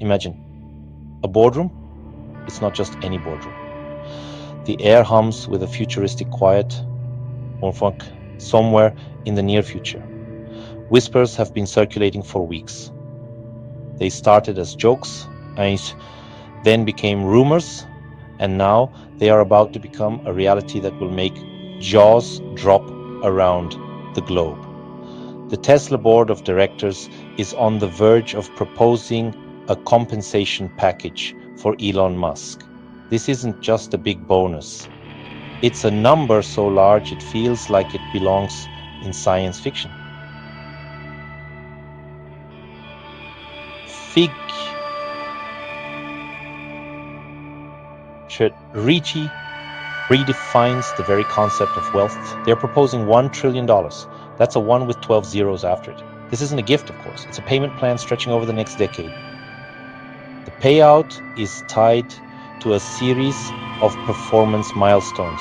Imagine a boardroom. It's not just any boardroom. The air hums with a futuristic quiet, or somewhere in the near future. Whispers have been circulating for weeks. They started as jokes and then became rumors, and now they are about to become a reality that will make jaws drop around the globe. The Tesla board of directors is on the verge of proposing a compensation package for Elon Musk. This isn't just a big bonus. It's a number so large it feels like it belongs in science fiction. Ricci redefines the very concept of wealth. They're proposing $1 trillion. That's a 1 with 12 zeros after it. This isn't a gift, of course. It's a payment plan stretching over the next decade. The payout is tied to a series of performance milestones.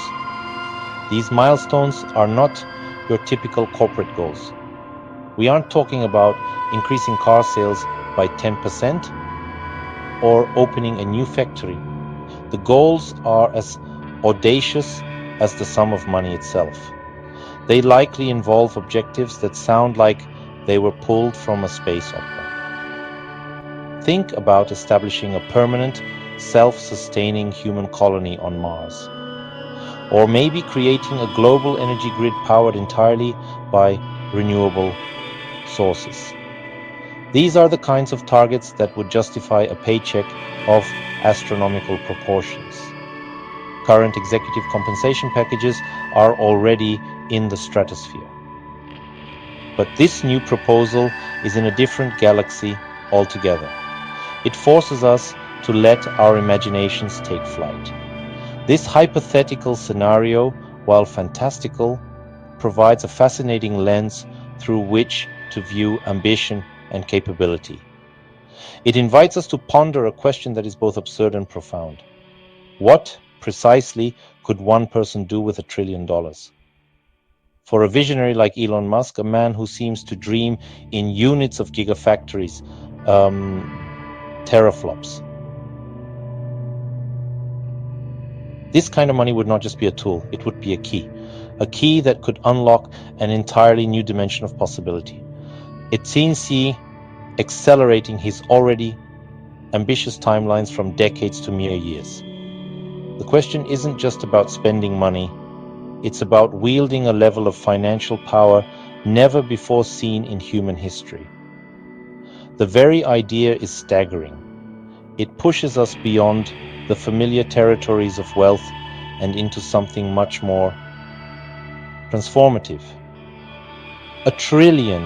These milestones are not your typical corporate goals. We aren't talking about increasing car sales by 10% or opening a new factory. The goals are as audacious as the sum of money itself. They likely involve objectives that sound like they were pulled from a space opera. Think about establishing a permanent, self-sustaining human colony on Mars. Or maybe creating a global energy grid powered entirely by renewable sources. These are the kinds of targets that would justify a paycheck of astronomical proportions. Current executive compensation packages are already in the stratosphere. But this new proposal is in a different galaxy altogether. It forces us to let our imaginations take flight. This hypothetical scenario, while fantastical, provides a fascinating lens through which to view ambition and capability. It invites us to ponder a question that is both absurd and profound. What precisely could one person do with $1 trillion? For a visionary like Elon Musk, a man who seems to dream in units of gigafactories, teraflops. This kind of money would not just be a tool, it would be a key that could unlock an entirely new dimension of possibility. It seems he accelerating his already ambitious timelines from decades to mere years. The question isn't just about spending money, it's about wielding a level of financial power never before seen in human history. The very idea is staggering. It pushes us beyond the familiar territories of wealth and into something much more transformative. $1 trillion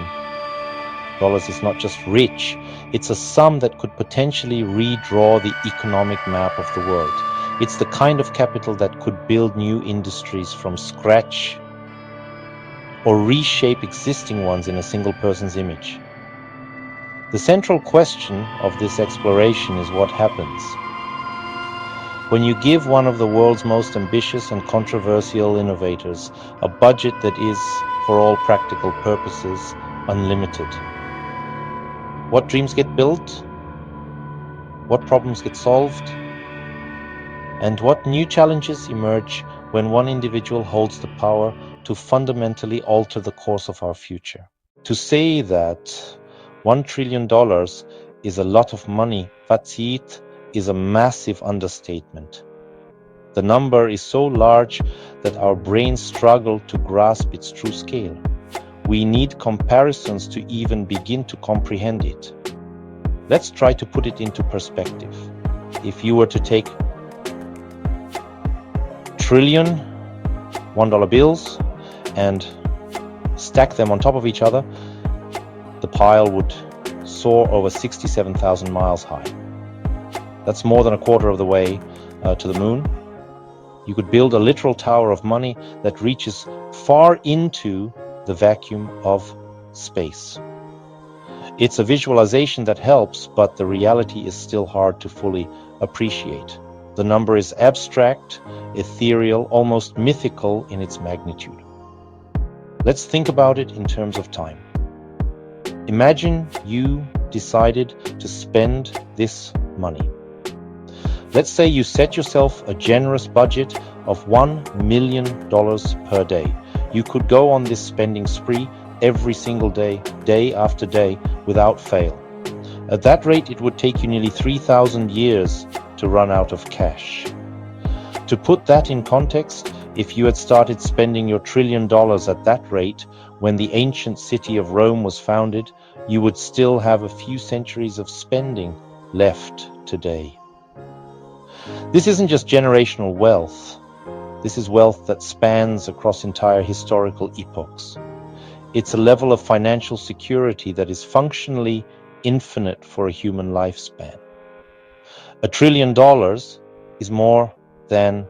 is not just rich, it's a sum that could potentially redraw the economic map of the world. It's the kind of capital that could build new industries from scratch or reshape existing ones in a single person's image. The central question of this exploration is what happens when you give one of the world's most ambitious and controversial innovators a budget that is, for all practical purposes, unlimited. What dreams get built? What problems get solved? And what new challenges emerge when one individual holds the power to fundamentally alter the course of our future? To say that $1 trillion is a lot of money, verzieht, is a massive understatement. The number is so large that our brains struggle to grasp its true scale. We need comparisons to even begin to comprehend it. Let's try to put it into perspective. If you were to take trillion $1 bills and stack them on top of each other, the pile would soar over 67,000 miles high. That's more than a quarter of the way to the moon. You could build a literal tower of money that reaches far into the vacuum of space. It's a visualization that helps, but the reality is still hard to fully appreciate. The number is abstract, ethereal, almost mythical in its magnitude. Let's think about it in terms of time. Imagine you decided to spend this money. Let's say you set yourself a generous budget of $1 million per day. You could go on this spending spree every single day, day after day, without fail. At that rate, it would take you nearly 3,000 years to run out of cash. To put that in context, if you had started spending your $1 trillion at that rate when the ancient city of Rome was founded, you would still have a few centuries of spending left today. This isn't just generational wealth. This is wealth that spans across entire historical epochs. It's a level of financial security that is functionally infinite for a human lifespan. $1 trillion is more than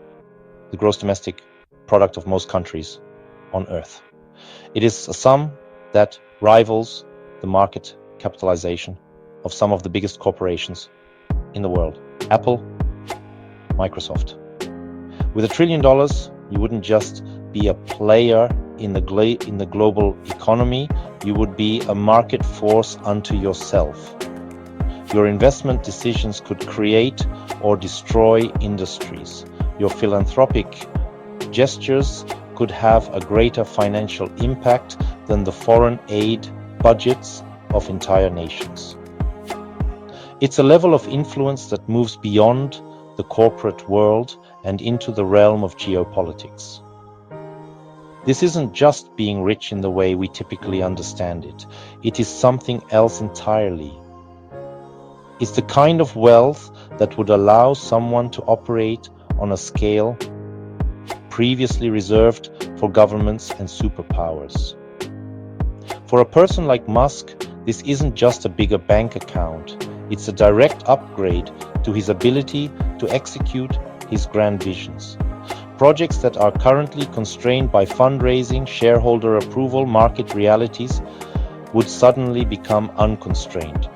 the gross domestic product of most countries on Earth. It is a sum that rivals the market capitalization of some of the biggest corporations in the world. Apple, Microsoft. With $1 trillion, you wouldn't just be a player in the global economy, you would be a market force unto yourself. Your investment decisions could create or destroy industries. Your philanthropic gestures could have a greater financial impact than the foreign aid budgets of entire nations. It's a level of influence that moves beyond the corporate world and into the realm of geopolitics. This isn't just being rich in the way we typically understand it. It is something else entirely. It's the kind of wealth that would allow someone to operate on a scale previously reserved for governments and superpowers. For a person like Musk, this isn't just a bigger bank account. It's a direct upgrade to his ability to execute his grand visions. Projects that are currently constrained by fundraising, shareholder approval, market realities would suddenly become unconstrained.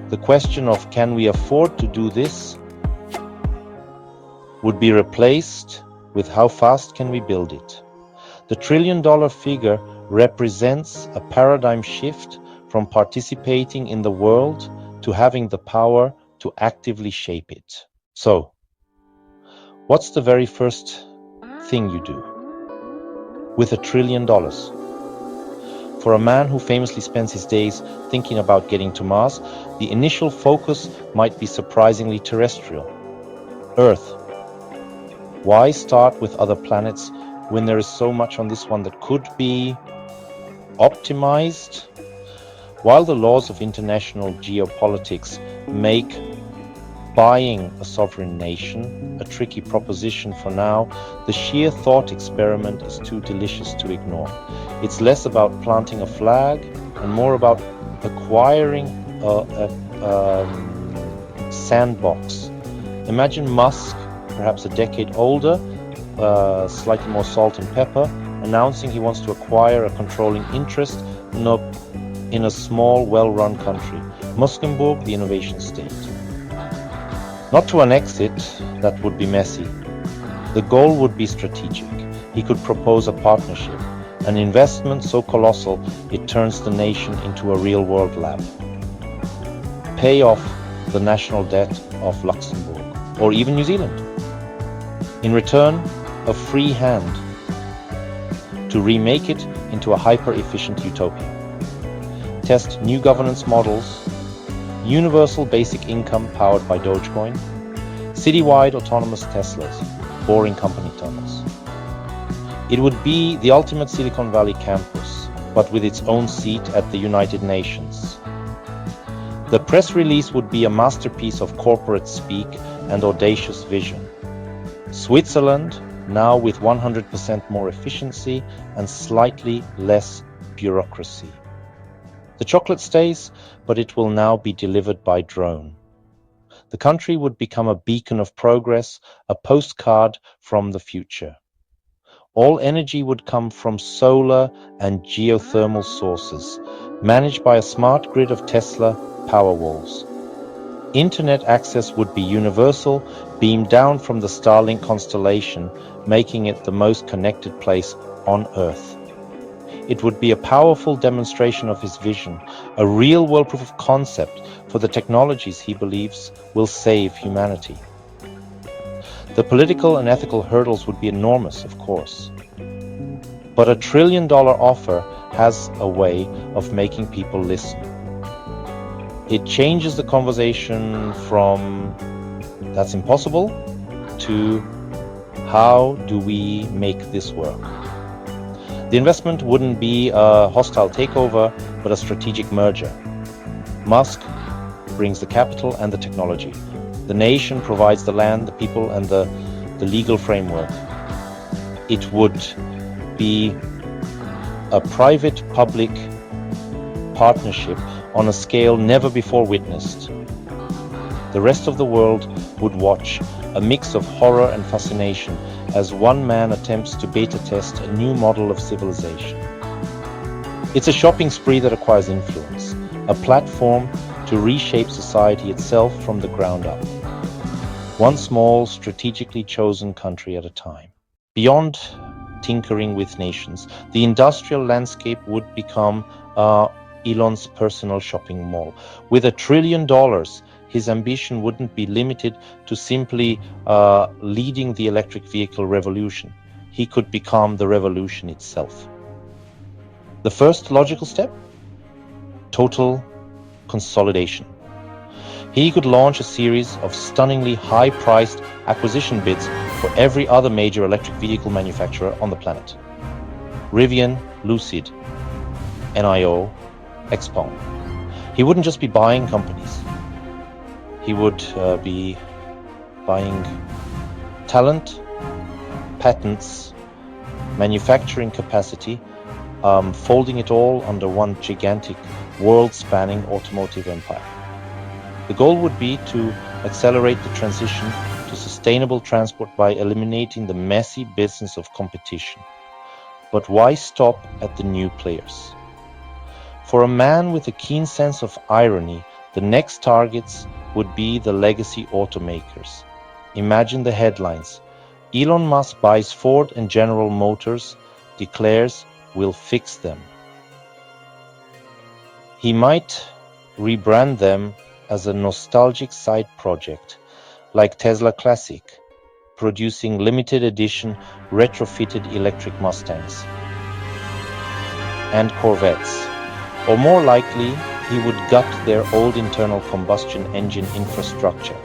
The question of can we afford to do this would be replaced with how fast can we build it. The $1 trillion figure represents a paradigm shift from participating in the world to having the power to actively shape it. So, what's the very first thing you do with $1 trillion? For a man who famously spends his days thinking about getting to Mars, the initial focus might be surprisingly terrestrial. Earth. Why start with other planets when there is so much on this one that could be optimized? While the laws of international geopolitics make buying a sovereign nation a tricky proposition for now, the sheer thought experiment is too delicious to ignore. It's less about planting a flag and more about acquiring a sandbox. Imagine Musk, perhaps a decade older, slightly more salt and pepper, announcing he wants to acquire a controlling interest in a small, well-run country, Muskenburg, the innovation state. Not to annex it, that would be messy. The goal would be strategic. He could propose a partnership, an investment so colossal it turns the nation into a real-world lab. Pay off the national debt of Luxembourg, or even New Zealand. In return, a free hand to remake it into a hyper-efficient utopia. Test new governance models, universal basic income powered by Dogecoin, citywide autonomous Teslas, boring company tunnels. It would be the ultimate Silicon Valley campus, but with its own seat at the United Nations. The press release would be a masterpiece of corporate speak and audacious vision. Switzerland, now with 100% more efficiency and slightly less bureaucracy. The chocolate stays, but it will now be delivered by drone. The country would become a beacon of progress, a postcard from the future. All energy would come from solar and geothermal sources, managed by a smart grid of Tesla Powerwalls. Internet access would be universal, beamed down from the Starlink constellation, making it the most connected place on Earth. It would be a powerful demonstration of his vision, a real-world proof of concept for the technologies he believes will save humanity. The political and ethical hurdles would be enormous, of course. But a $1 trillion offer has a way of making people listen. It changes the conversation from "that's impossible" to "how do we make this work?" The investment wouldn't be a hostile takeover, but a strategic merger. Musk brings the capital and the technology. The nation provides the land, the people, and the legal framework. It would be a private-public partnership on a scale never before witnessed. The rest of the world would watch, a mix of horror and fascination, as one man attempts to beta test a new model of civilization. It's a shopping spree that acquires influence, a platform to reshape society itself from the ground up, one small, strategically chosen country at a time. Beyond tinkering with nations, the industrial landscape would become Elon's personal shopping mall. With $1 trillion, his ambition wouldn't be limited to simply leading the electric vehicle revolution. He could become the revolution itself. The first logical step? Total consolidation. He could launch a series of stunningly high-priced acquisition bids for every other major electric vehicle manufacturer on the planet. Rivian, Lucid, NIO, Xpeng. He wouldn't just be buying companies. He would be buying talent, patents, manufacturing capacity, folding it all under one gigantic, world-spanning automotive empire. The goal would be to accelerate the transition to sustainable transport by eliminating the messy business of competition. But why stop at the new players? For a man with a keen sense of irony, the next targets would be the legacy automakers. Imagine the headlines. Elon Musk buys Ford and General Motors, declares we'll fix them. He might rebrand them as a nostalgic side project, like Tesla Classic, producing limited edition retrofitted electric Mustangs and Corvettes. Or more likely, he would gut their old internal combustion engine infrastructure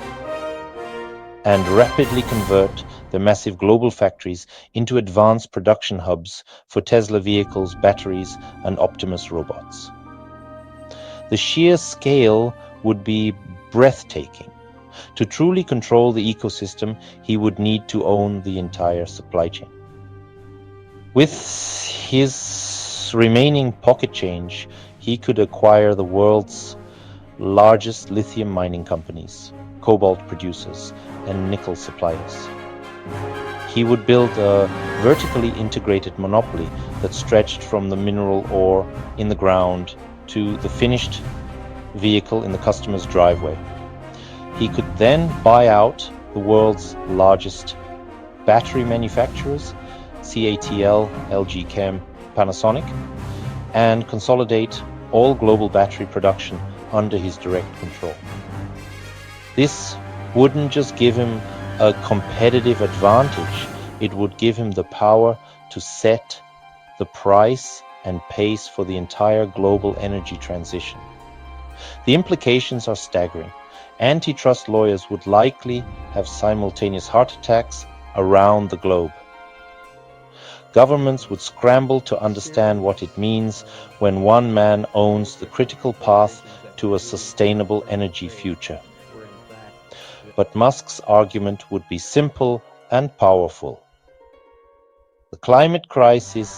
and rapidly convert their massive global factories into advanced production hubs for Tesla vehicles, batteries, and Optimus robots. The sheer scale would be breathtaking. To truly control the ecosystem, he would need to own the entire supply chain. With his remaining pocket change, he could acquire the world's largest lithium mining companies, cobalt producers, and nickel suppliers. He would build a vertically integrated monopoly that stretched from the mineral ore in the ground to the finished vehicle in the customer's driveway. He could then buy out the world's largest battery manufacturers, CATL, LG Chem, Panasonic, and consolidate all global battery production under his direct control. This wouldn't just give him a competitive advantage, it would give him the power to set the price and pace for the entire global energy transition. The implications are staggering. Antitrust lawyers would likely have simultaneous heart attacks around the globe. Governments would scramble to understand what it means when one man owns the critical path to a sustainable energy future. But Musk's argument would be simple and powerful. The climate crisis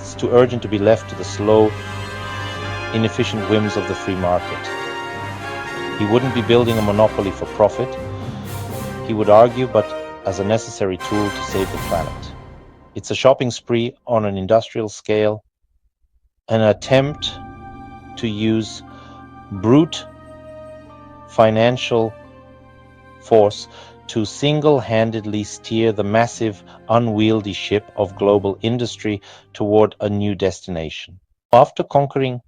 is too urgent to be left to the slow, inefficient whims of the free market. He wouldn't be building a monopoly for profit, he would argue, but as a necessary tool to save the planet. It's a shopping spree on an industrial scale, an attempt to use brute financial force to single-handedly steer the massive, unwieldy ship of global industry toward a new destination. After conquering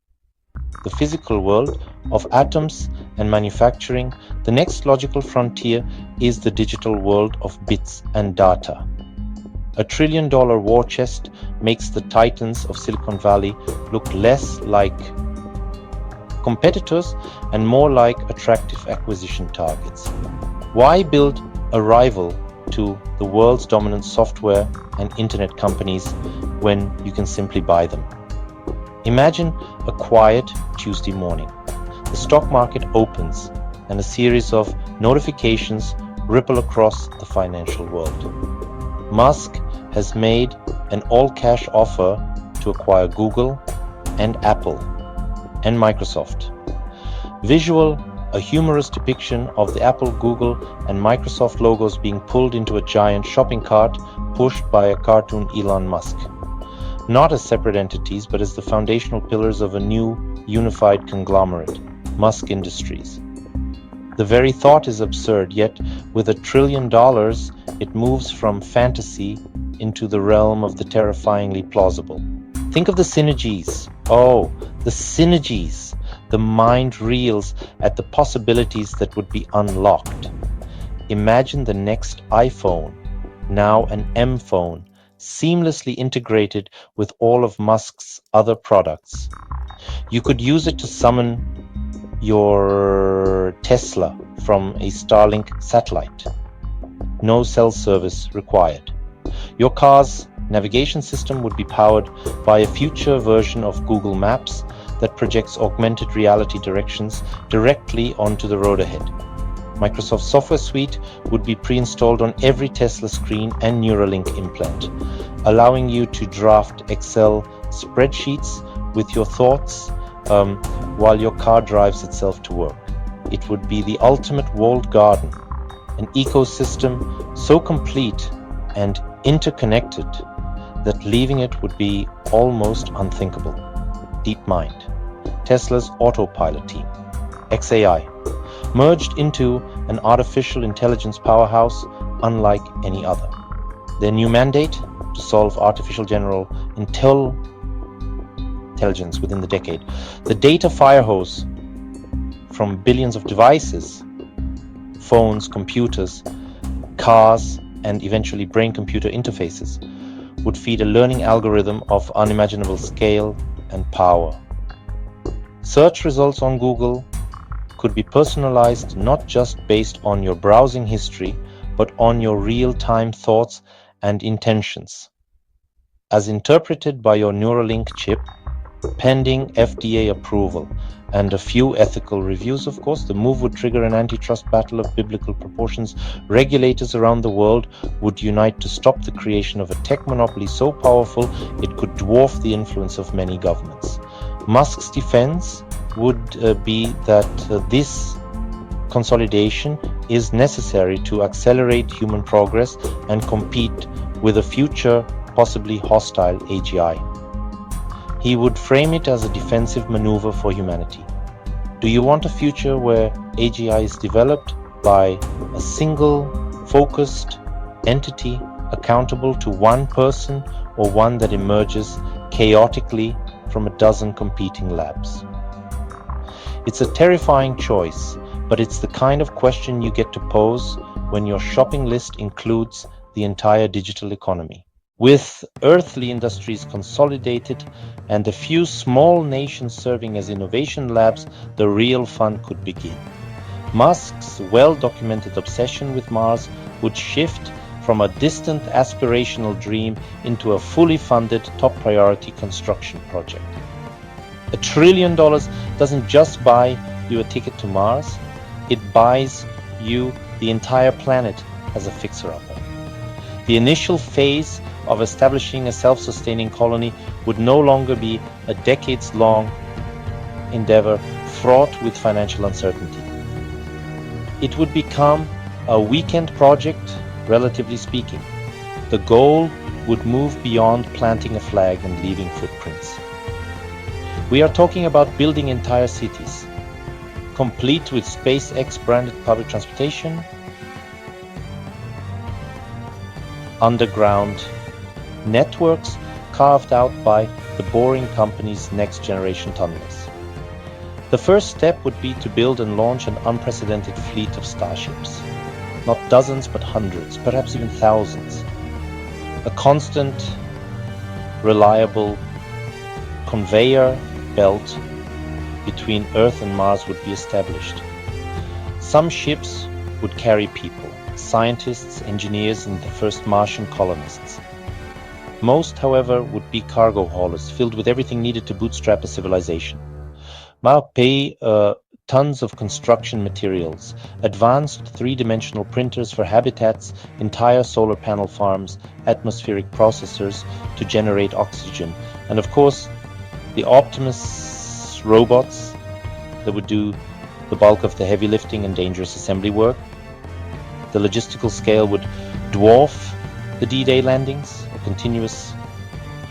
the physical world of atoms and manufacturing, the next logical frontier is the digital world of bits and data. A $1 trillion war chest makes the titans of Silicon Valley look less like competitors and more like attractive acquisition targets. Why build a rival to the world's dominant software and internet companies when you can simply buy them? Imagine a quiet Tuesday morning. The stock market opens and a series of notifications ripple across the financial world. Musk has made an all-cash offer to acquire Google and Apple and Microsoft. Visual, a humorous depiction of the Apple, Google, and Microsoft logos being pulled into a giant shopping cart pushed by a cartoon Elon Musk. Not as separate entities, but as the foundational pillars of a new, unified conglomerate, Musk Industries. The very thought is absurd, yet with $1 trillion, it moves from fantasy into the realm of the terrifyingly plausible. Think of the synergies. Oh, the synergies. The mind reels at the possibilities that would be unlocked. Imagine the next iPhone, now an M phone, seamlessly integrated with all of Musk's other products. You could use it to summon your Tesla from a Starlink satellite. No cell service required. Your car's navigation system would be powered by a future version of Google Maps that projects augmented reality directions directly onto the road ahead. Microsoft's software suite would be pre-installed on every Tesla screen and Neuralink implant, allowing you to draft Excel spreadsheets with your thoughts while your car drives itself to work. It would be the ultimate walled garden, an ecosystem so complete and interconnected that leaving it would be almost unthinkable. DeepMind, Tesla's autopilot team, XAI, merged into an artificial intelligence powerhouse unlike any other. Their new mandate: to solve artificial general intelligence within the decade. The data firehose from billions of devices, phones, computers, cars, and eventually brain-computer interfaces would feed a learning algorithm of unimaginable scale and power. Search results on Google could be personalized not just based on your browsing history, but on your real-time thoughts and intentions. As interpreted by your Neuralink chip, pending FDA approval and a few ethical reviews, of course, the move would trigger an antitrust battle of biblical proportions. Regulators around the world would unite to stop the creation of a tech monopoly so powerful it could dwarf the influence of many governments. Musk's defense would be that this consolidation is necessary to accelerate human progress and compete with a future, possibly hostile AGI. He would frame it as a defensive maneuver for humanity. Do you want a future where AGI is developed by a single, focused entity accountable to one person, or one that emerges chaotically from a dozen competing labs? It's a terrifying choice, but it's the kind of question you get to pose when your shopping list includes the entire digital economy. With earthly industries consolidated and a few small nations serving as innovation labs, the real fun could begin. Musk's well-documented obsession with Mars would shift from a distant aspirational dream into a fully funded, top-priority construction project. $1 trillion doesn't just buy you a ticket to Mars, it buys you the entire planet as a fixer-upper. The initial phase of establishing a self-sustaining colony would no longer be a decades-long endeavor fraught with financial uncertainty. It would become a weekend project, relatively speaking. The goal would move beyond planting a flag and leaving footprints. We are talking about building entire cities, complete with SpaceX branded public transportation, underground networks carved out by the Boring Company's next-generation tunnels. The first step would be to build and launch an unprecedented fleet of starships. Not dozens, but hundreds, perhaps even thousands. A constant, reliable conveyor belt between Earth and Mars would be established. Some ships would carry people, scientists, engineers, and the first Martian colonists. Most, however, would be cargo haulers filled with everything needed to bootstrap a civilization. Pay tons of construction materials, advanced three-dimensional printers for habitats, entire solar panel farms, atmospheric processors to generate oxygen, and of course, the Optimus robots that would do the bulk of the heavy lifting and dangerous assembly work. The logistical scale would dwarf the D-Day landings, a continuous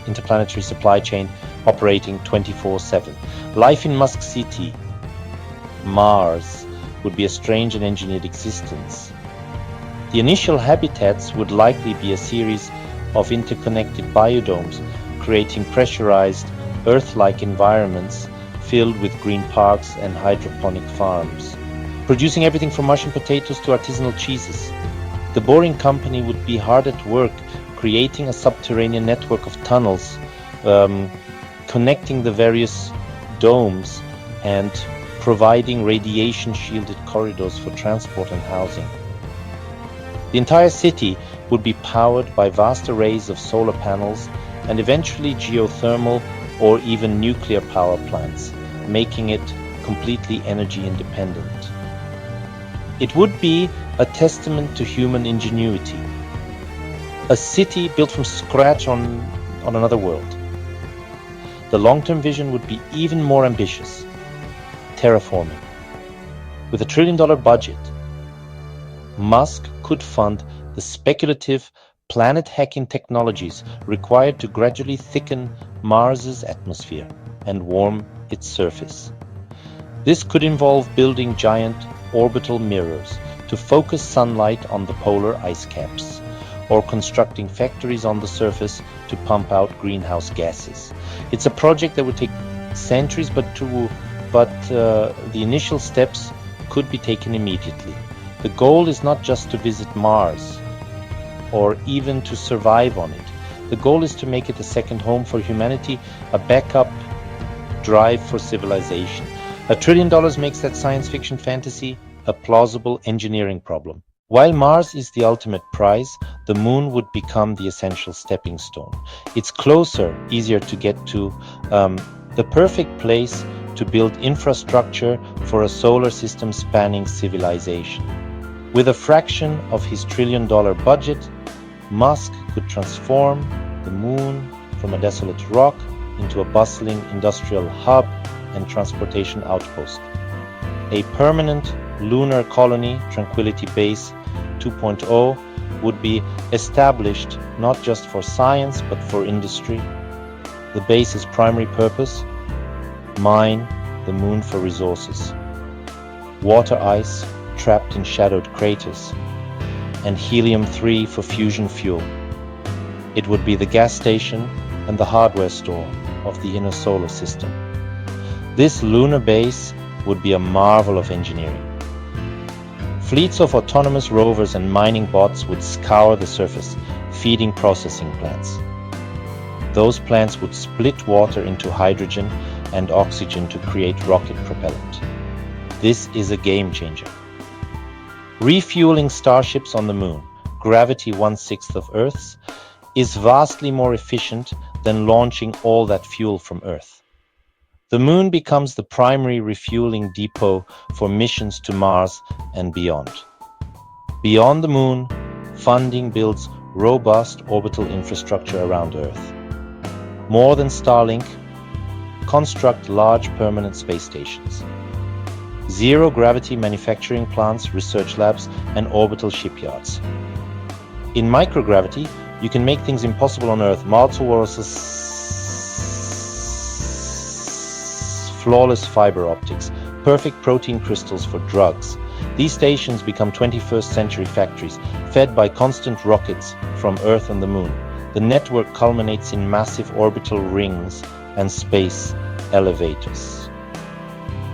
interplanetary supply chain operating 24/7. Life in Musk City, Mars, would be a strange and engineered existence. The initial habitats would likely be a series of interconnected biodomes, creating pressurized, Earth-like environments filled with green parks and hydroponic farms, producing everything from Martian potatoes to artisanal cheeses. The Boring Company would be hard at work creating a subterranean network of tunnels, connecting the various domes and providing radiation-shielded corridors for transport and housing. The entire city would be powered by vast arrays of solar panels and eventually geothermal or even nuclear power plants, making it completely energy independent. It would be a testament to human ingenuity. A city built from scratch on another world. The long-term vision would be even more ambitious. Terraforming. With $1 trillion budget, Musk could fund the speculative planet-hacking technologies required to gradually thicken Mars's atmosphere and warm its surface. This could involve building giant orbital mirrors to focus sunlight on the polar ice caps, or constructing factories on the surface to pump out greenhouse gases. It's a project that would take centuries, but the initial steps could be taken immediately. The goal is not just to visit Mars or even to survive on it. The goal is to make it a second home for humanity, a backup drive for civilization. $1 trillion makes that science fiction fantasy a plausible engineering problem. While Mars is the ultimate prize, the Moon would become the essential stepping stone. It's closer, easier to get to, the perfect place to build infrastructure for a solar system spanning civilization. With a fraction of his $1 trillion budget, Musk could transform the Moon from a desolate rock into a bustling industrial hub and transportation outpost. A permanent lunar colony, Tranquility Base 2.0, would be established not just for science but for industry. The base's primary purpose: mine the Moon for resources, water ice trapped in shadowed craters, and helium-3 for fusion fuel. It would be the gas station and the hardware store of the inner solar system. This lunar base would be a marvel of engineering. Fleets of autonomous rovers and mining bots would scour the surface, feeding processing plants. Those plants would split water into hydrogen and oxygen to create rocket propellant. This is a game changer. Refueling starships on the Moon, gravity 1/6 of Earth's, is vastly more efficient than launching all that fuel from Earth. The Moon becomes the primary refueling depot for missions to Mars and beyond. Beyond the Moon, funding builds robust orbital infrastructure around Earth. More than Starlink, construct large permanent space stations. Zero-gravity manufacturing plants, research labs, and orbital shipyards. In microgravity, you can make things impossible on Earth. Flawless fiber optics, perfect protein crystals for drugs, These stations become 21st century factories, fed by constant rockets from Earth and the Moon. The network culminates in massive orbital rings and space elevators.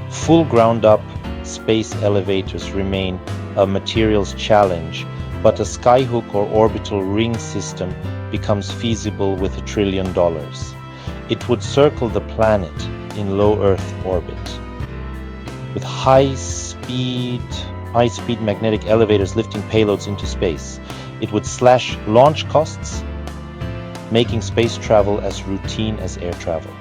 Full ground-up space elevators remain a materials challenge, but a skyhook or orbital ring system becomes feasible with $1 trillion. It would circle the planet in low Earth orbit. With high-speed magnetic elevators lifting payloads into space, it would slash launch costs, making space travel as routine as air travel.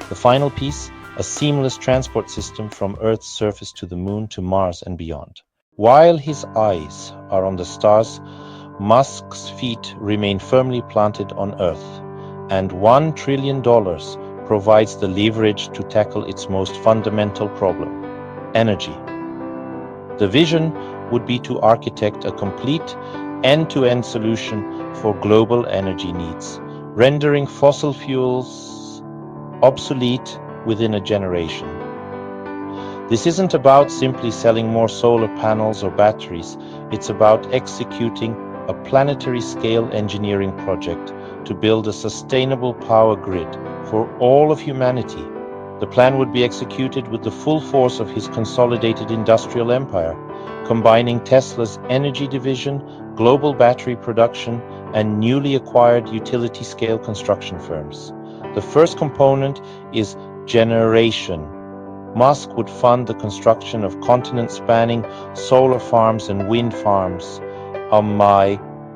The final piece, a seamless transport system from Earth's surface to the Moon to Mars and beyond. While his eyes are on the stars, Musk's feet remain firmly planted on Earth, and $1 trillion provides the leverage to tackle its most fundamental problem: energy. The vision would be to architect a complete end-to-end solution for global energy needs, rendering fossil fuels obsolete within a generation. This isn't about simply selling more solar panels or batteries. It's about executing a planetary-scale engineering project to build a sustainable power grid for all of humanity. The plan would be executed with the full force of his consolidated industrial empire, combining Tesla's energy division, global battery production, and newly acquired utility-scale construction firms. The first component is generation. Musk would fund the construction of continent-spanning solar farms and wind farms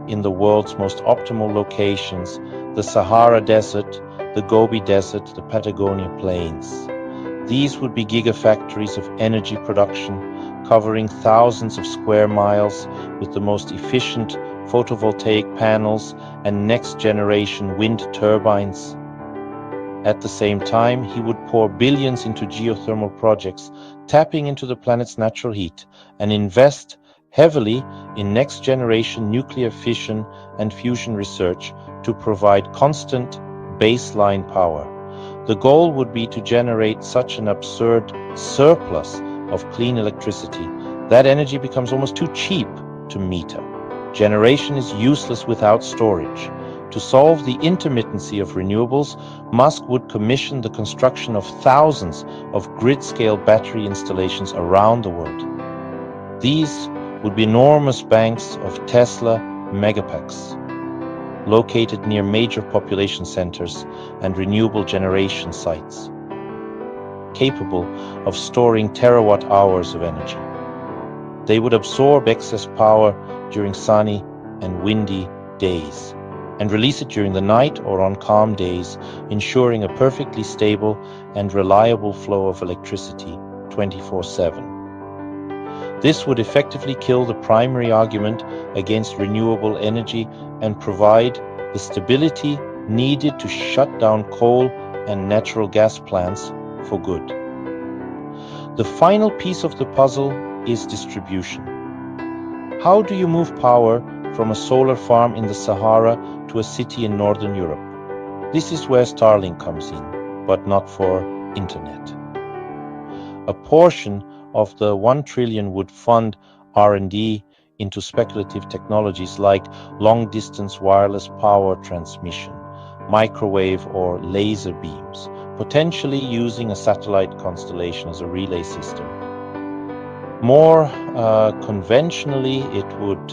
in the world's most optimal locations: the Sahara Desert, the Gobi Desert, the Patagonia Plains. These would be gigafactories of energy production, covering thousands of square miles with the most efficient photovoltaic panels and next-generation wind turbines. At the same time, he would pour billions into geothermal projects, tapping into the planet's natural heat, and invest heavily in next-generation nuclear fission and fusion research to provide constant baseline power. The goal would be to generate such an absurd surplus of clean electricity that energy becomes almost too cheap to meter. Generation is useless without storage. To solve the intermittency of renewables, Musk would commission the construction of thousands of grid-scale battery installations around the world. These would be enormous banks of Tesla Megapacks, located near major population centers and renewable generation sites, capable of storing terawatt-hours of energy. They would absorb excess power during sunny and windy days and release it during the night or on calm days, ensuring a perfectly stable and reliable flow of electricity 24/7. This would effectively kill the primary argument against renewable energy and provide the stability needed to shut down coal and natural gas plants for good. The final piece of the puzzle is distribution. How do you move power from a solar farm in the Sahara to a city in Northern Europe? This is where Starlink comes in, but not for internet. A portion of the $1 trillion would fund R&D into speculative technologies like long-distance wireless power transmission, microwave or laser beams, potentially using a satellite constellation as a relay system. More conventionally, it would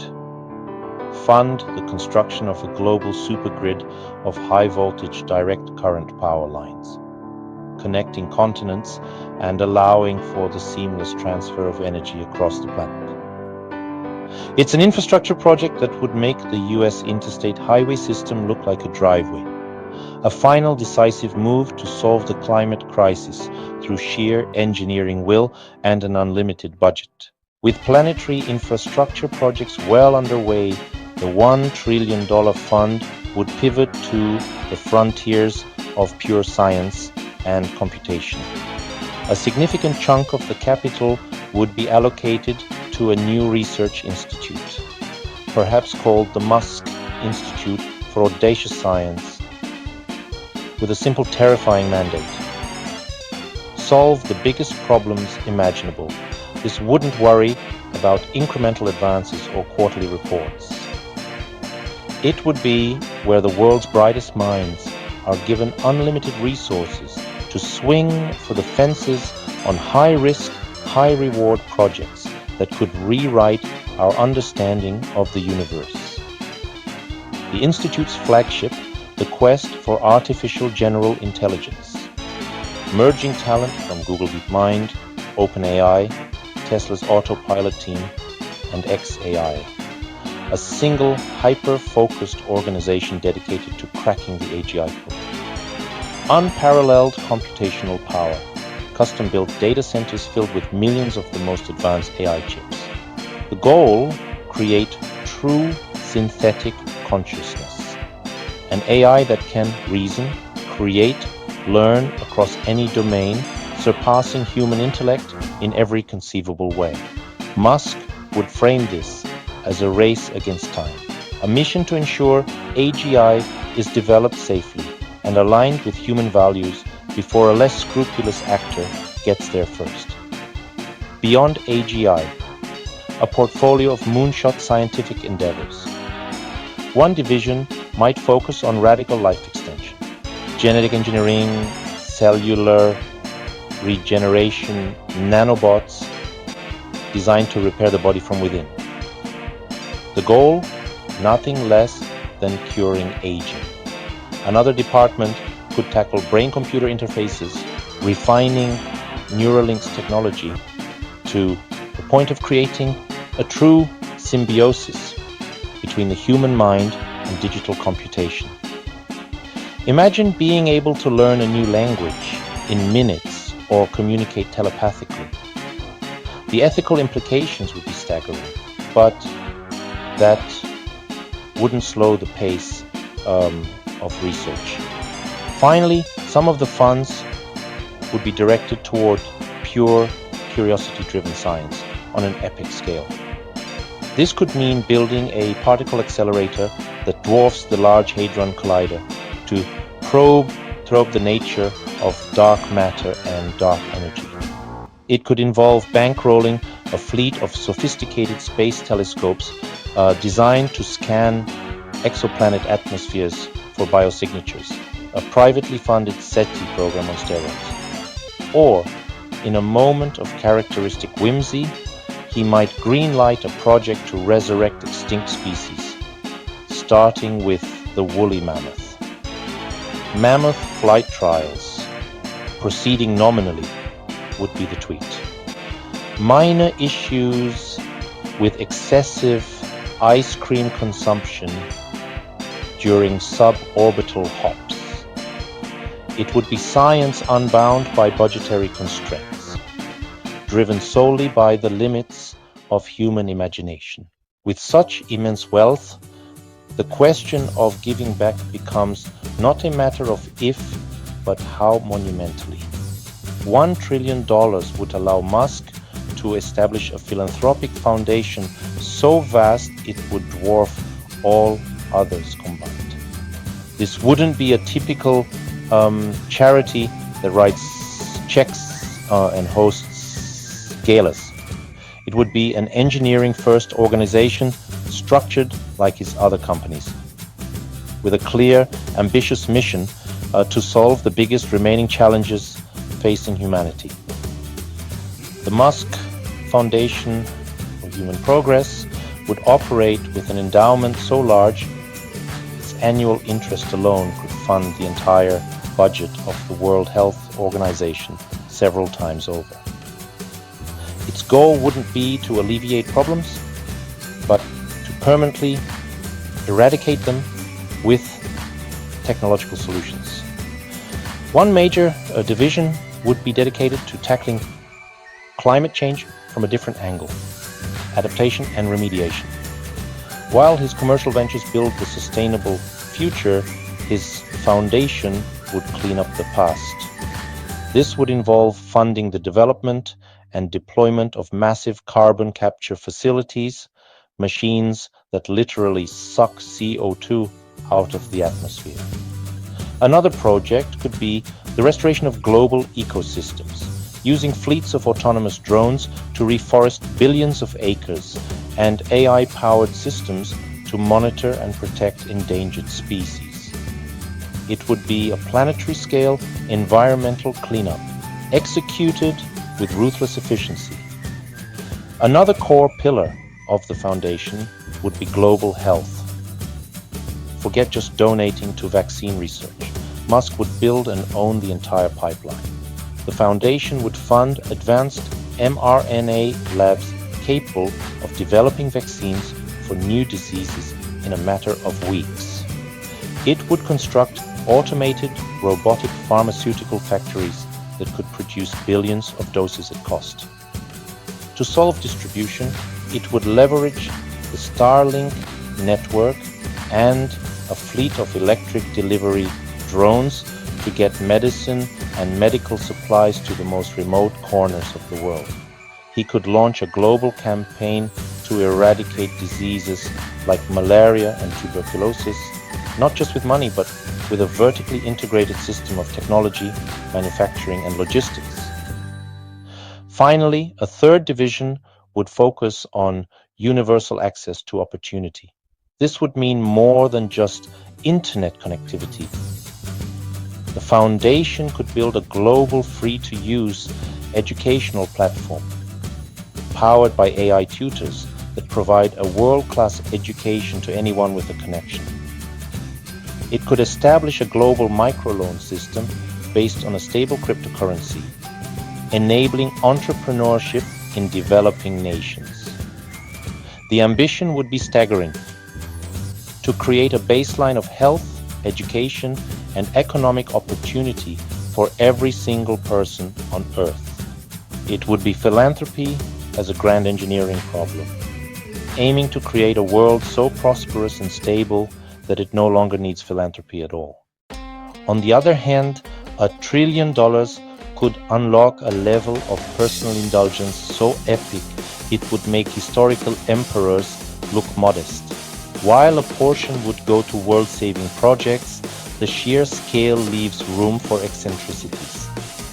fund the construction of a global supergrid of high-voltage direct current power lines, connecting continents and allowing for the seamless transfer of energy across the planet. It's an infrastructure project that would make the US interstate highway system look like a driveway, a final decisive move to solve the climate crisis through sheer engineering will and an unlimited budget. With planetary infrastructure projects well underway, the $1 trillion fund would pivot to the frontiers of pure science and computation. A significant chunk of the capital would be allocated to a new research institute, perhaps called the Musk Institute for Audacious Science, with a simple, terrifying mandate: solve the biggest problems imaginable, This wouldn't worry about incremental advances or quarterly reports. It would be where the world's brightest minds are given unlimited resources to swing for the fences on high-risk, high-reward projects that could rewrite our understanding of the universe. The Institute's flagship, the quest for artificial general intelligence, merging talent from Google DeepMind, OpenAI, Tesla's Autopilot team, and xAI. A single, hyper-focused organization dedicated to cracking the AGI code. Unparalleled computational power, custom-built data centers filled with millions of the most advanced AI chips. The goal, create true synthetic consciousness. An AI that can reason, create, learn across any domain, surpassing human intellect in every conceivable way. Musk would frame this as a race against time, a mission to ensure AGI is developed safely and aligned with human values before a less scrupulous actor gets there first. Beyond AGI, a portfolio of moonshot scientific endeavors. One division might focus on radical life extension, genetic engineering, cellular regeneration, nanobots designed to repair the body from within. The goal, nothing less than curing aging. Another department could tackle brain-computer interfaces, refining Neuralinks technology to the point of creating a true symbiosis between the human mind and digital computation. Imagine being able to learn a new language in minutes or communicate telepathically. The ethical implications would be staggering, but that wouldn't slow the pace of research. Finally, some of the funds would be directed toward pure curiosity-driven science on an epic scale. This could mean building a particle accelerator that dwarfs the Large Hadron Collider to probe the nature of dark matter and dark energy. It could involve bankrolling a fleet of sophisticated space telescopes designed to scan exoplanet atmospheres for biosignatures, a privately funded SETI program on steroids. Or, in a moment of characteristic whimsy, he might greenlight a project to resurrect extinct species, starting with the woolly mammoth. Mammoth flight trials, proceeding nominally, would be the tweet. Minor issues with excessive ice cream consumption during suborbital hops. It would be science unbound by budgetary constraints, driven solely by the limits of human imagination. With such immense wealth, the question of giving back becomes not a matter of if, but how monumentally. $1 trillion would allow Musk to establish a philanthropic foundation so vast it would dwarf all others combined. This wouldn't be a typical charity that writes checks and hosts galas. It would be an engineering-first organization structured like his other companies, with a clear, ambitious mission to solve the biggest remaining challenges facing humanity. The Musk Foundation for Human Progress would operate with an endowment so large its annual interest alone could fund the entire budget of the World Health Organization several times over. Its goal wouldn't be to alleviate problems, but to permanently eradicate them with technological solutions. One major division would be dedicated to tackling climate change from a different angle: adaptation and remediation. While his commercial ventures build the sustainable future, his foundation would clean up the past. This would involve funding the development and deployment of massive carbon capture facilities, machines that literally suck CO2 out of the atmosphere. Another project could be the restoration of global ecosystems, using fleets of autonomous drones to reforest billions of acres and AI-powered systems to monitor and protect endangered species. It would be a planetary-scale environmental cleanup, executed with ruthless efficiency. Another core pillar of the foundation would be global health. Forget just donating to vaccine research. Musk would build and own the entire pipeline. The foundation would fund advanced mRNA labs capable of developing vaccines for new diseases in a matter of weeks. It would construct automated robotic pharmaceutical factories that could produce billions of doses at cost. To solve distribution, it would leverage the Starlink network and a fleet of electric delivery drones to get medicine and medical supplies to the most remote corners of the world. He could launch a global campaign to eradicate diseases like malaria and tuberculosis, not just with money, but with a vertically integrated system of technology, manufacturing, and logistics. Finally, a third division would focus on universal access to opportunity. This would mean more than just internet connectivity. The foundation could build a global free-to-use educational platform powered by AI tutors that provide a world-class education to anyone with a connection. It could establish a global microloan system based on a stable cryptocurrency, enabling entrepreneurship in developing nations. The ambition would be staggering: to create a baseline of health, education, and economic opportunity for every single person on Earth. It would be philanthropy as a grand engineering problem, aiming to create a world so prosperous and stable that it no longer needs philanthropy at all. On the other hand, $1 trillion could unlock a level of personal indulgence so epic it would make historical emperors look modest. While a portion would go to world-saving projects, the sheer scale leaves room for eccentricities.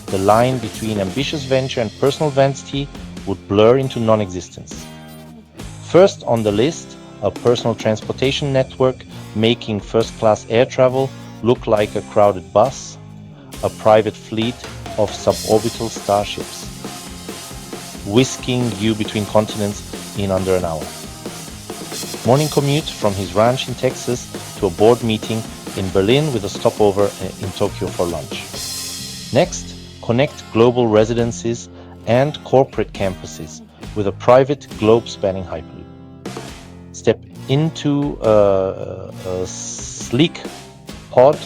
The line between ambitious venture and personal vanity would blur into non-existence. First on the list, a personal transportation network making first-class air travel look like a crowded bus, a private fleet of suborbital starships, whisking you between continents in under an hour. Morning commute from his ranch in Texas to a board meeting in Berlin with a stopover in Tokyo for lunch. Next, connect global residences and corporate campuses with a private globe-spanning hyperloop. Step into a sleek pod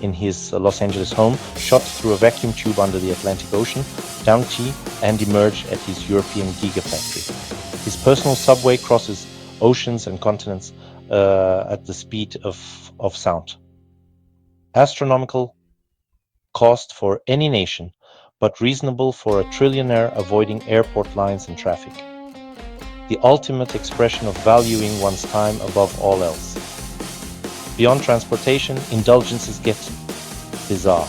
in his Los Angeles home, shot through a vacuum tube under the Atlantic Ocean, down T, and emerge at his European gigafactory. His personal subway crosses oceans and continents at the speed of sound. Astronomical cost for any nation, but reasonable for a trillionaire avoiding airport lines and traffic. The ultimate expression of valuing one's time above all else. Beyond transportation, indulgences get bizarre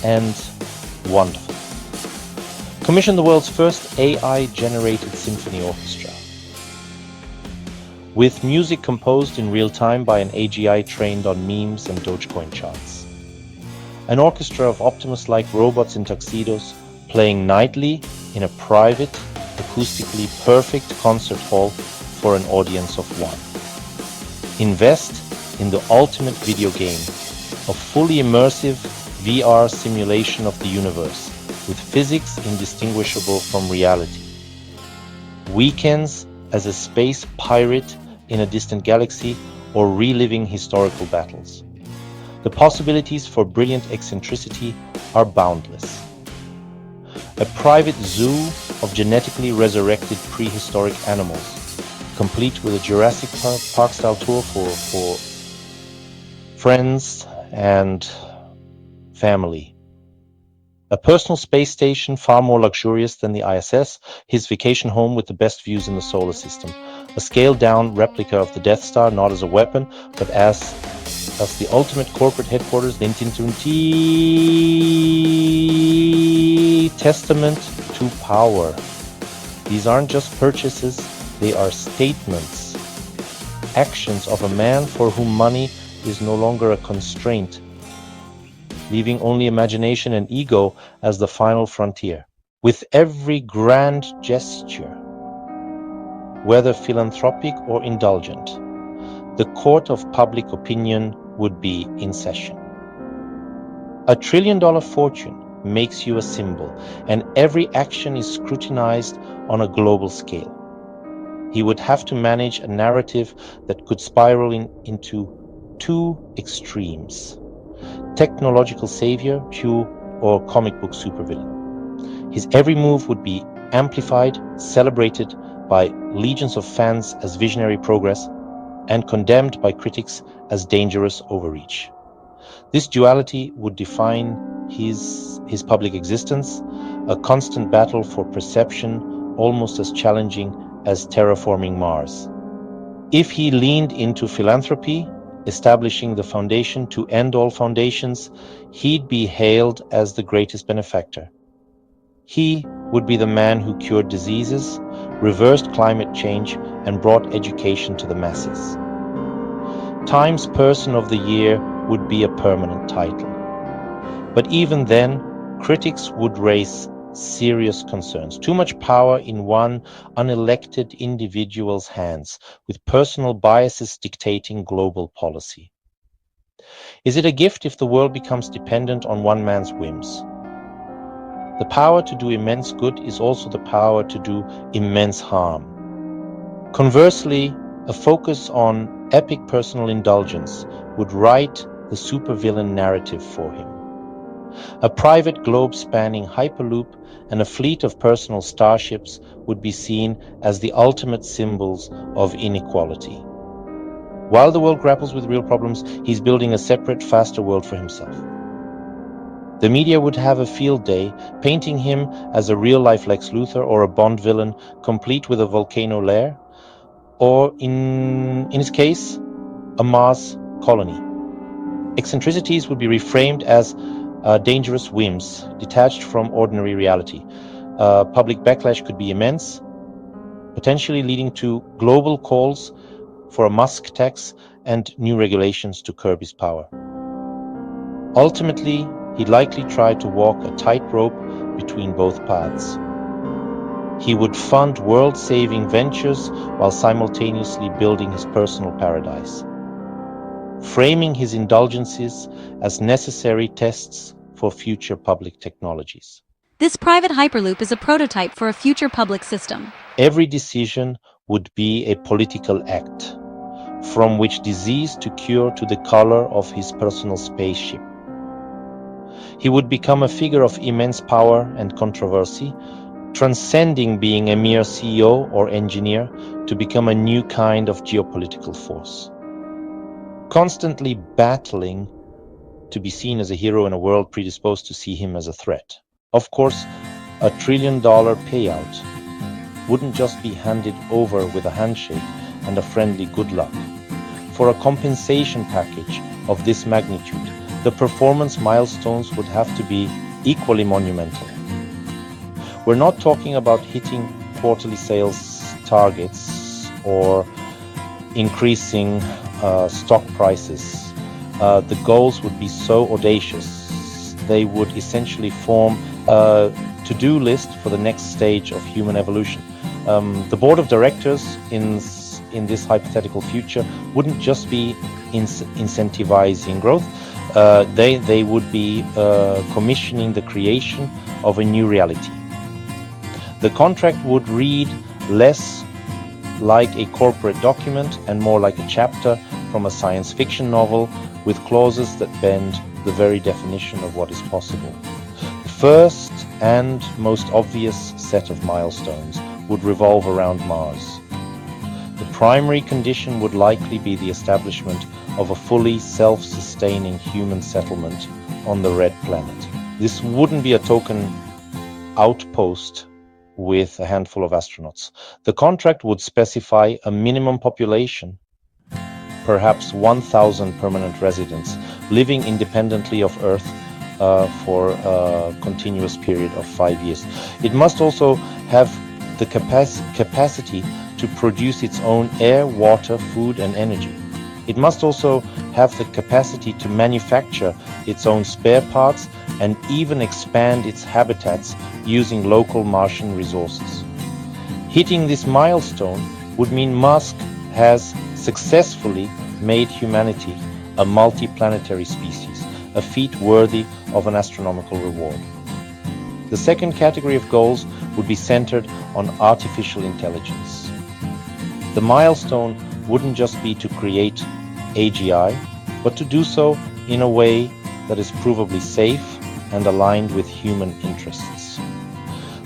and wonderful. Commission the world's first AI-generated symphony orchestra, with music composed in real time by an AGI trained on memes and Dogecoin charts. An orchestra of Optimus-like robots in tuxedos playing nightly in a private, acoustically perfect concert hall for an audience of one. Invest in the ultimate video game, a fully immersive VR simulation of the universe, with physics indistinguishable from reality. Weekends as a space pirate in a distant galaxy, or reliving historical battles. The possibilities for brilliant eccentricity are boundless. A private zoo of genetically resurrected prehistoric animals, complete with a Jurassic Park-style tour for friends and family. A personal space station far more luxurious than the ISS, his vacation home with the best views in the solar system. A scaled-down replica of the Death Star, not as a weapon, but as the ultimate corporate headquarters linked into a testament to power. These aren't just purchases, they are statements, actions of a man for whom money is no longer a constraint, leaving only imagination and ego as the final frontier. With every grand gesture, whether philanthropic or indulgent, the court of public opinion would be in session. $1 trillion fortune makes you a symbol, and every action is scrutinized on a global scale. He would have to manage a narrative that could spiral into two extremes: technological savior, or comic book supervillain. His every move would be amplified, celebrated by legions of fans as visionary progress, and condemned by critics as dangerous overreach. This duality would define his public existence, a constant battle for perception almost as challenging as terraforming Mars. If he leaned into philanthropy, establishing the foundation to end all foundations, he'd be hailed as the greatest benefactor. He would be the man who cured diseases, reversed climate change, and brought education to the masses. Times Person of the Year would be a permanent title. But even then, critics would raise serious concerns. Too much power in one unelected individual's hands, with personal biases dictating global policy. Is it a gift if the world becomes dependent on one man's whims? The power to do immense good is also the power to do immense harm. Conversely, a focus on epic personal indulgence would write the supervillain narrative for him. A private globe-spanning hyperloop and a fleet of personal starships would be seen as the ultimate symbols of inequality. While the world grapples with real problems, he's building a separate, faster world for himself. The media would have a field day, painting him as a real-life Lex Luthor or a Bond villain, complete with a volcano lair, or in his case, a Mars colony. Eccentricities would be reframed as dangerous whims, detached from ordinary reality. Public backlash could be immense, potentially leading to global calls for a Musk tax and new regulations to curb his power. Ultimately, he'd likely try to walk a tightrope between both paths. He would fund world-saving ventures while simultaneously building his personal paradise, framing his indulgences as necessary tests for future public technologies. This private hyperloop is a prototype for a future public system. Every decision would be a political act, from which disease to cure to the color of his personal spaceship. He would become a figure of immense power and controversy, transcending being a mere CEO or engineer to become a new kind of geopolitical force. Constantly battling to be seen as a hero in a world predisposed to see him as a threat. Of course, $1 trillion payout wouldn't just be handed over with a handshake and a friendly good luck. For a compensation package of this magnitude, the performance milestones would have to be equally monumental. We're not talking about hitting quarterly sales targets or increasing stock prices. The goals would be so audacious, they would essentially form a to-do list for the next stage of human evolution. The board of directors in this hypothetical future wouldn't just be incentivizing growth, they would be commissioning the creation of a new reality. The contract would read less like a corporate document and more like a chapter from a science fiction novel with clauses that bend the very definition of what is possible. The first and most obvious set of milestones would revolve around Mars. The primary condition would likely be the establishment of a fully self-sustaining human settlement on the Red Planet. This wouldn't be a token outpost with a handful of astronauts. The contract would specify a minimum population, perhaps 1,000 permanent residents living independently of Earth for a continuous period of 5 years. It must also have the capacity to produce its own air, water, food, and energy. It must also have the capacity to manufacture its own spare parts and even expand its habitats using local Martian resources. Hitting this milestone would mean Musk has successfully made humanity a multiplanetary species, a feat worthy of an astronomical reward. The second category of goals would be centered on artificial intelligence. The milestone wouldn't just be to create AGI, but to do so in a way that is provably safe and aligned with human interests.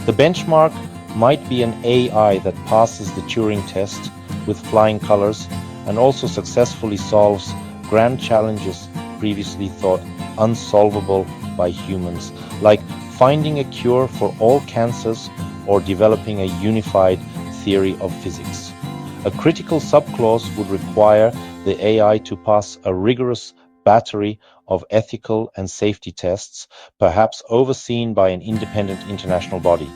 The benchmark might be an AI that passes the Turing test with flying colors and also successfully solves grand challenges previously thought unsolvable by humans, like finding a cure for all cancers or developing a unified theory of physics. A critical subclause would require the AI to pass a rigorous battery of ethical and safety tests, perhaps overseen by an independent international body.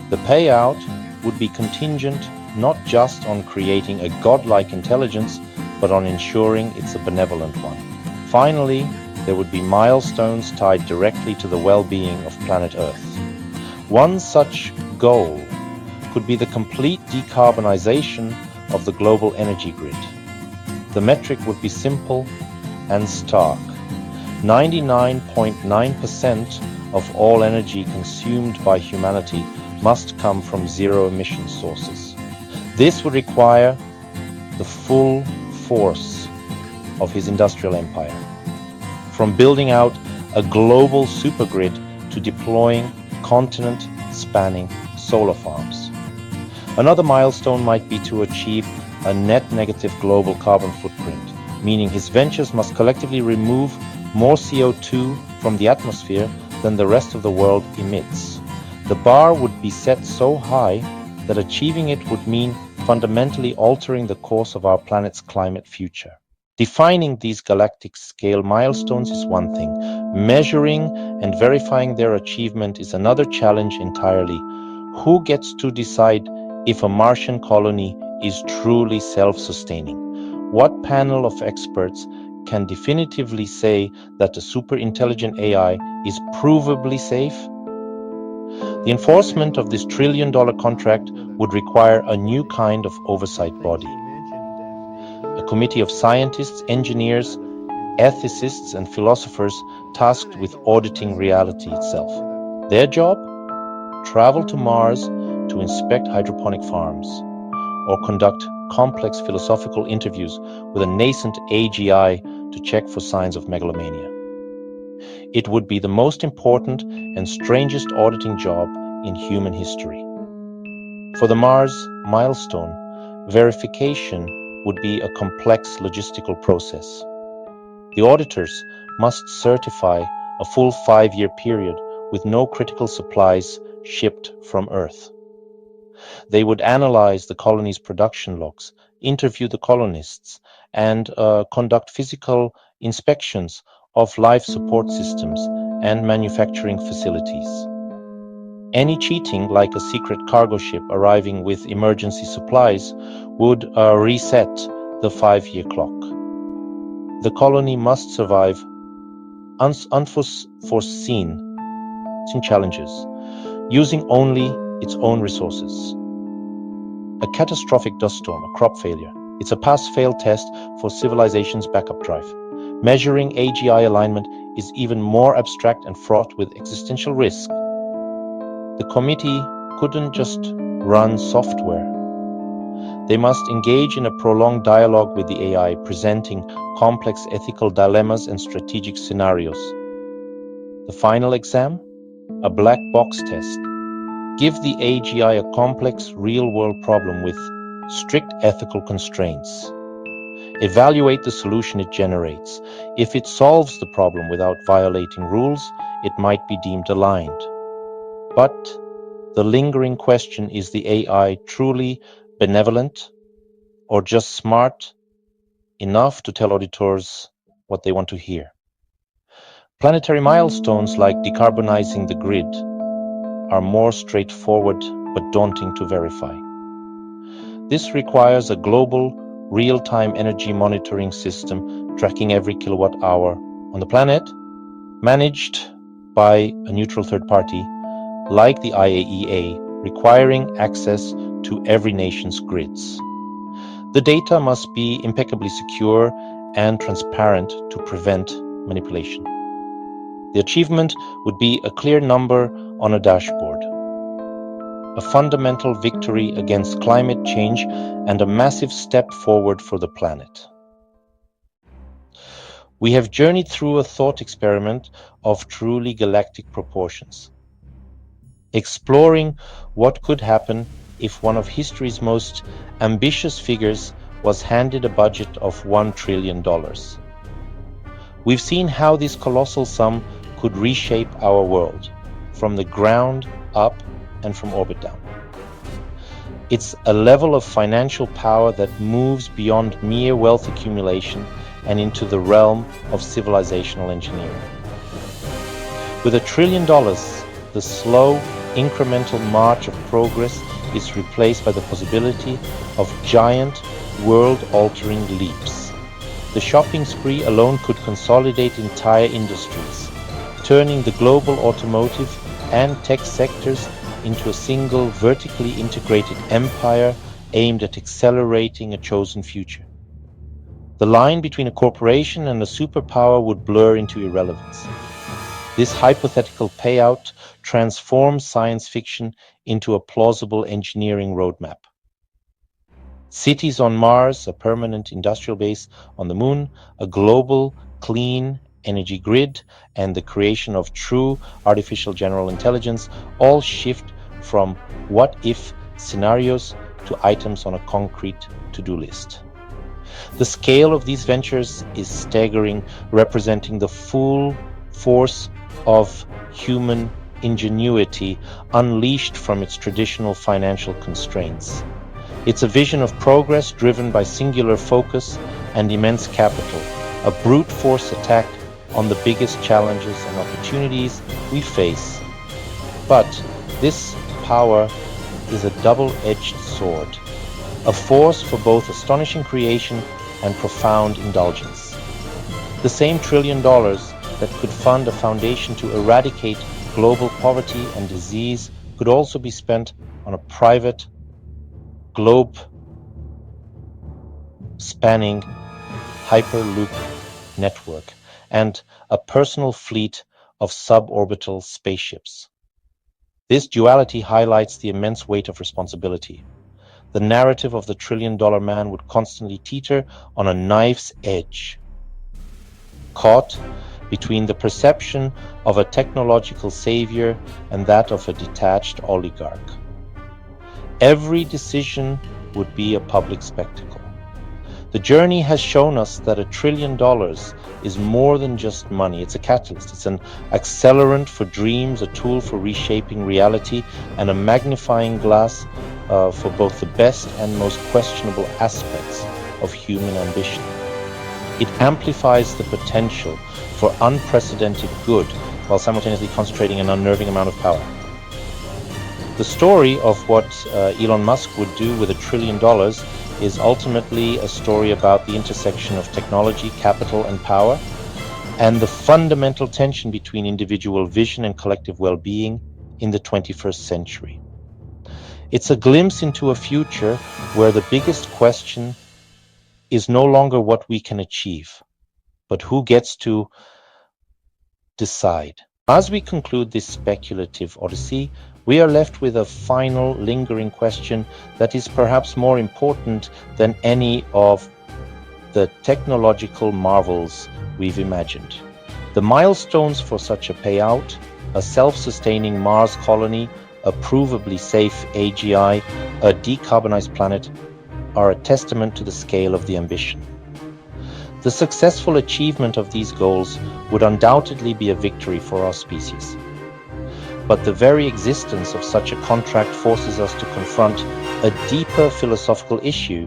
The payout would be contingent not just on creating a godlike intelligence, but on ensuring it's a benevolent one. Finally, there would be milestones tied directly to the well-being of planet Earth. One such goal could be the complete decarbonization of the global energy grid. The metric would be simple and stark. 99.9% of all energy consumed by humanity must come from zero-emission sources. This would require the full force of his industrial empire, from building out a global supergrid to deploying continent-spanning solar farms. Another milestone might be to achieve a net negative global carbon footprint, meaning his ventures must collectively remove more CO2 from the atmosphere than the rest of the world emits. The bar would be set so high that achieving it would mean fundamentally altering the course of our planet's climate future. Defining these galactic scale milestones is one thing. Measuring and verifying their achievement is another challenge entirely. Who gets to decide if a Martian colony is truly self-sustaining? What panel of experts can definitively say that a super-intelligent AI is provably safe? The enforcement of this trillion-dollar contract would require a new kind of oversight body. A committee of scientists, engineers, ethicists, and philosophers tasked with auditing reality itself. Their job? Travel to Mars to inspect hydroponic farms, or conduct complex philosophical interviews with a nascent AGI to check for signs of megalomania. It would be the most important and strangest auditing job in human history. For the Mars milestone, verification would be a complex logistical process. The auditors must certify a full 5-year period with no critical supplies shipped from Earth. They would analyze the colony's production logs, interview the colonists, and conduct physical inspections of life support systems and manufacturing facilities. Any cheating, like a secret cargo ship arriving with emergency supplies, would reset the 5-year clock. The colony must survive unforeseen challenges, using only its own resources. A catastrophic dust storm, a crop failure, it's a pass-fail test for civilization's backup drive. Measuring AGI alignment is even more abstract and fraught with existential risk. The committee couldn't just run software. They must engage in a prolonged dialogue with the AI, presenting complex ethical dilemmas and strategic scenarios. The final exam? A black box test. Give the AGI a complex real-world problem with strict ethical constraints. Evaluate the solution it generates. If it solves the problem without violating rules, it might be deemed aligned. But the lingering question, is the AI truly benevolent or just smart enough to tell auditors what they want to hear? Planetary milestones like decarbonizing the grid are more straightforward but daunting to verify. This requires a global, real-time energy monitoring system tracking every kilowatt hour on the planet, managed by a neutral third party like the IAEA, requiring access to every nation's grids. The data must be impeccably secure and transparent to prevent manipulation. The achievement would be a clear number on a dashboard, a fundamental victory against climate change and a massive step forward for the planet. We have journeyed through a thought experiment of truly galactic proportions, exploring what could happen if one of history's most ambitious figures was handed a budget of $1 trillion. We've seen how this colossal sum could reshape our world, from the ground up and from orbit down. It's a level of financial power that moves beyond mere wealth accumulation and into the realm of civilizational engineering. With $1 trillion, the slow, incremental march of progress is replaced by the possibility of giant, world-altering leaps. The shopping spree alone could consolidate entire industries, turning the global automotive and tech sectors into a single vertically integrated empire aimed at accelerating a chosen future. The line between a corporation and a superpower would blur into irrelevance. This hypothetical payout transforms science fiction into a plausible engineering roadmap. Cities on Mars, a permanent industrial base on the Moon, a global, clean energy grid, and the creation of true artificial general intelligence all shift from what-if scenarios to items on a concrete to-do list. The scale of these ventures is staggering, representing the full force of human ingenuity unleashed from its traditional financial constraints. It's a vision of progress driven by singular focus and immense capital, a brute force attack on the biggest challenges and opportunities we face. But this power is a double-edged sword, a force for both astonishing creation and profound indulgence. The same $1 trillion that could fund a foundation to eradicate global poverty and disease could also be spent on a private, globe-spanning hyperloop network and a personal fleet of suborbital spaceships. This duality highlights the immense weight of responsibility. The narrative of the $1 trillion man would constantly teeter on a knife's edge, caught between the perception of a technological savior and that of a detached oligarch. Every decision would be a public spectacle. The journey has shown us that $1 trillion is more than just money. It's a catalyst. It's an accelerant for dreams, a tool for reshaping reality, and a magnifying glass for both the best and most questionable aspects of human ambition. It amplifies the potential for unprecedented good while simultaneously concentrating an unnerving amount of power. The story of what Elon Musk would do with $1 trillion is ultimately a story about the intersection of technology, capital, and power, and the fundamental tension between individual vision and collective well-being in the 21st century. It's a glimpse into a future where the biggest question is no longer what we can achieve, but who gets to decide. As we conclude this speculative odyssey, we are left with a final lingering question that is perhaps more important than any of the technological marvels we've imagined. The milestones for such a payout, a self-sustaining Mars colony, a provably safe AGI, a decarbonized planet, are a testament to the scale of the ambition. The successful achievement of these goals would undoubtedly be a victory for our species. But the very existence of such a contract forces us to confront a deeper philosophical issue.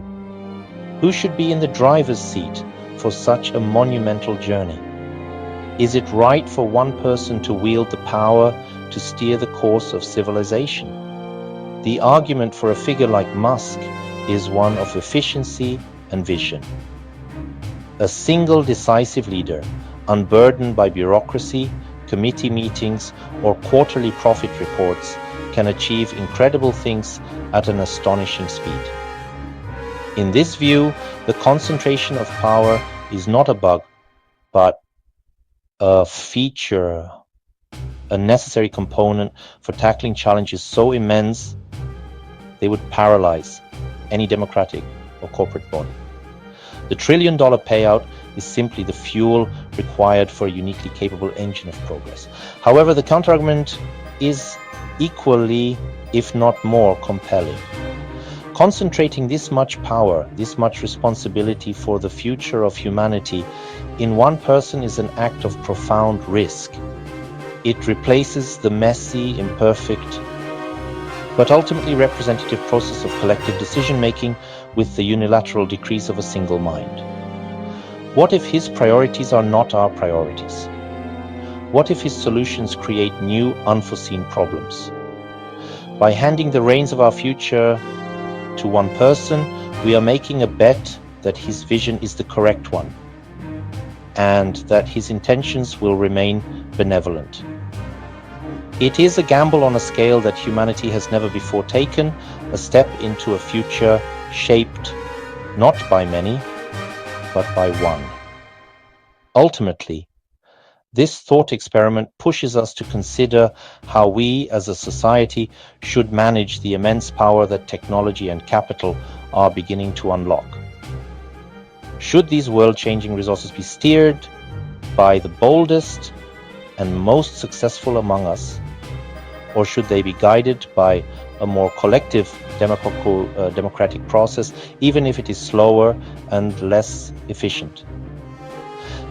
Who should be in the driver's seat for such a monumental journey? Is it right for one person to wield the power to steer the course of civilization? The argument for a figure like Musk is one of efficiency and vision. A single decisive leader, unburdened by bureaucracy, committee meetings, or quarterly profit reports, can achieve incredible things at an astonishing speed. In this view, the concentration of power is not a bug, but a feature, a necessary component for tackling challenges so immense they would paralyze any democratic or corporate body. The trillion-dollar payout is simply the fuel required for a uniquely capable engine of progress. However, the counterargument is equally, if not more, compelling. Concentrating this much power, this much responsibility for the future of humanity in one person is an act of profound risk. It replaces the messy, imperfect, but ultimately representative process of collective decision-making with the unilateral decrees of a single mind. What if his priorities are not our priorities? What if his solutions create new, unforeseen problems? By handing the reins of our future to one person, we are making a bet that his vision is the correct one, and that his intentions will remain benevolent. It is a gamble on a scale that humanity has never before taken, a step into a future shaped not by many, but by one. Ultimately, this thought experiment pushes us to consider how we as a society should manage the immense power that technology and capital are beginning to unlock. Should these world-changing resources be steered by the boldest and most successful among us, or should they be guided by a more collective democratic process, even if it is slower and less efficient?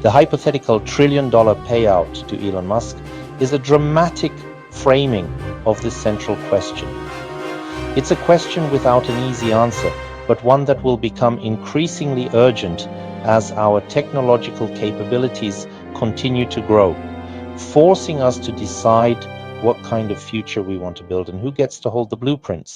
The hypothetical trillion-dollar payout to Elon Musk is a dramatic framing of this central question. It's a question without an easy answer, but one that will become increasingly urgent as our technological capabilities continue to grow, forcing us to decide what kind of future we want to build and who gets to hold the blueprints.